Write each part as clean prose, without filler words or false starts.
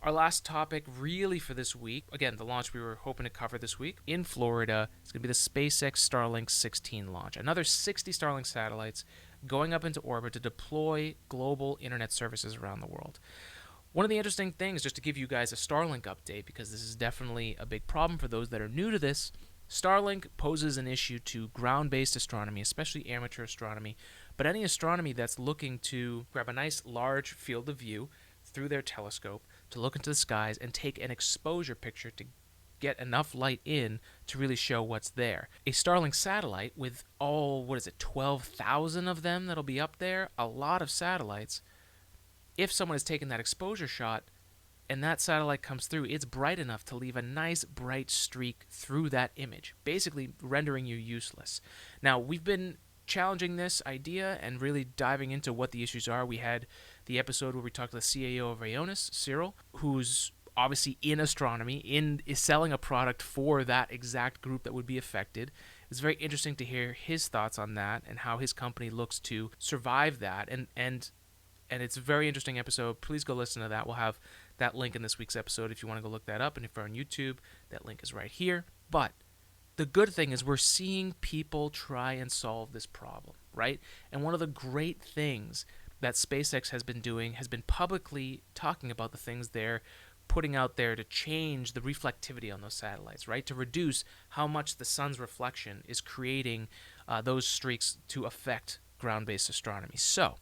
Our last topic really for this week, again, the launch we were hoping to cover this week in Florida, is going to be the SpaceX Starlink 16 launch. Another 60 Starlink satellites going up into orbit to deploy global internet services around the world. One of the interesting things, just to give you guys a Starlink update, because this is definitely a big problem for those that are new to this, Starlink poses an issue to ground-based astronomy, especially amateur astronomy, but any astronomy that's looking to grab a nice large field of view through their telescope to look into the skies and take an exposure picture to get enough light in to really show what's there. A Starlink satellite with 12,000 of them that'll be up there, a lot of satellites. If someone has taken that exposure shot and that satellite comes through, it's bright enough to leave a nice bright streak through that image, basically rendering you useless. Now, we've been challenging this idea and really diving into what the issues are. We had the episode where we talked to the CAO of Ionis, Cyril, who's obviously in astronomy, is selling a product for that exact group that would be affected. It's very interesting to hear his thoughts on that and how his company looks to survive that. And it's a very interesting episode. Please go listen to that. We'll have that link in this week's episode if you want to go look that up. And if you're on YouTube, that link is right here. But the good thing is we're seeing people try and solve this problem, right? And one of the great things that SpaceX has been doing has been publicly talking about the things they're putting out there to change the reflectivity on those satellites, right? To reduce how much the sun's reflection is creating those streaks to affect ground-based astronomy. So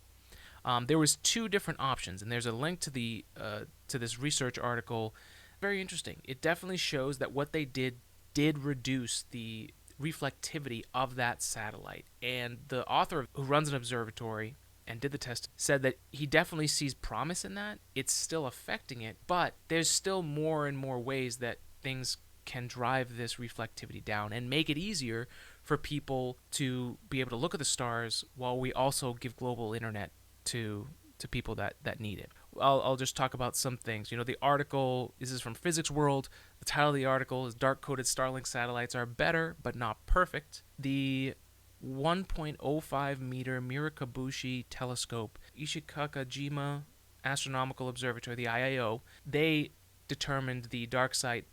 there was two different options, and there's a link to this research article. Very interesting. It definitely shows that what they did reduce the reflectivity of that satellite. And the author, who runs an observatory and did the test, said that he definitely sees promise in that. It's still affecting it, but there's still more and more ways that things can drive this reflectivity down and make it easier for people to be able to look at the stars while we also give global internet to people that need it. I'll just talk about some things. The article, this is from Physics World. The title of the article is Dark-Coded Starlink Satellites Are Better, But Not Perfect. The 1.05 meter Mirakabushi telescope, Ishikakajima Astronomical Observatory, the IAO, they determined the DarkSat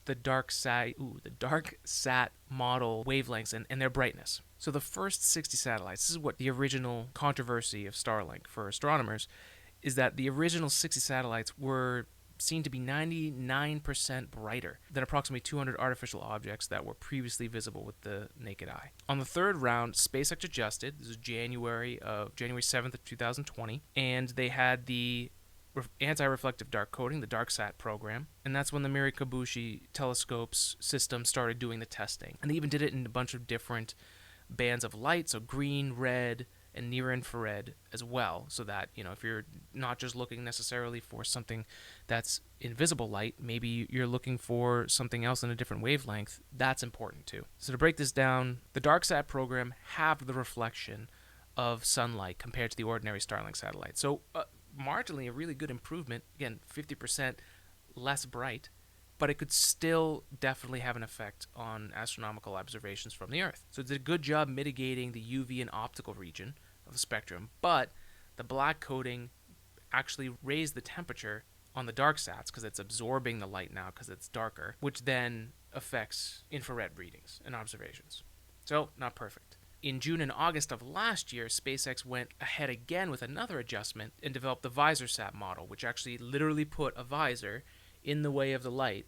model wavelengths and their brightness. So the first 60 satellites, this is what the original controversy of Starlink for astronomers, is that the original 60 satellites were seen to be 99% brighter than approximately 200 artificial objects that were previously visible with the naked eye. On the third round, SpaceX adjusted. This is January 7th of 2020, and they had the anti-reflective dark coding, the DarkSat program, and that's when the Mirakabushi telescope's system started doing the testing. And they even did it in a bunch of different bands of light, so green, red, and near infrared as well, so that if you're not just looking necessarily for something that's invisible light, maybe you're looking for something else in a different wavelength. That's important too. So to break this down, the DarkSat program halved the reflection of sunlight compared to the ordinary Starlink satellite. So marginally a really good improvement. Again, 50% less bright, but it could still definitely have an effect on astronomical observations from the Earth. So it did a good job mitigating the UV and optical region of the spectrum, but the black coating actually raised the temperature on the dark sats because it's absorbing the light now because it's darker, which then affects infrared readings and observations. So, not perfect. In June and August of last year, SpaceX went ahead again with another adjustment and developed the VisorSat model, which actually literally put a visor in the way of the light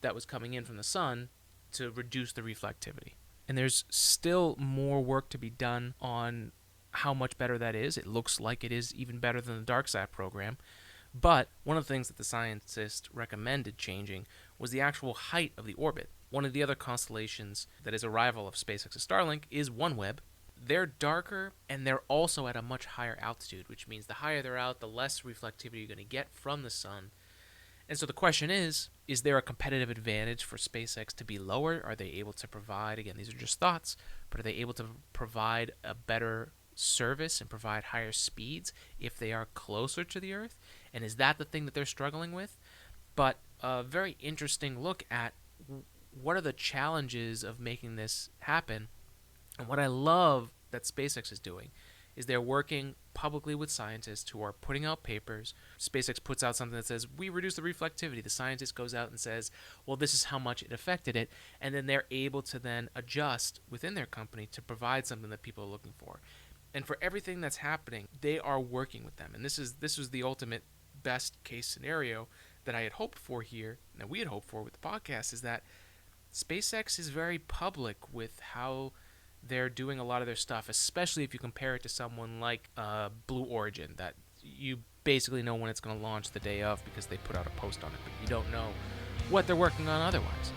that was coming in from the sun to reduce the reflectivity. And there's still more work to be done on how much better that is. It looks like it is even better than the DarkSat program. But one of the things that the scientists recommended changing was the actual height of the orbit. One of the other constellations that is a rival of SpaceX's Starlink is OneWeb. They're darker, and they're also at a much higher altitude, which means the higher they're out, the less reflectivity you're going to get from the sun. And so the question is there a competitive advantage for SpaceX to be lower? Are they able to provide, again, these are just thoughts, but are they able to provide a better service and provide higher speeds if they are closer to the Earth? And is that the thing that they're struggling with? But a very interesting look at what are the challenges of making this happen. And what I love that SpaceX is doing is they're working publicly with scientists who are putting out papers. SpaceX puts out something that says, we reduce the reflectivity. The scientist goes out and says, well, this is how much it affected it. And then they're able to then adjust within their company to provide something that people are looking for. And for everything that's happening, they are working with them. And this was the ultimate best case scenario that I had hoped for here, and that we had hoped for with the podcast, is that SpaceX is very public with how they're doing a lot of their stuff, especially if you compare it to someone like Blue Origin, that you basically know when it's going to launch the day of because they put out a post on it, but you don't know what they're working on otherwise.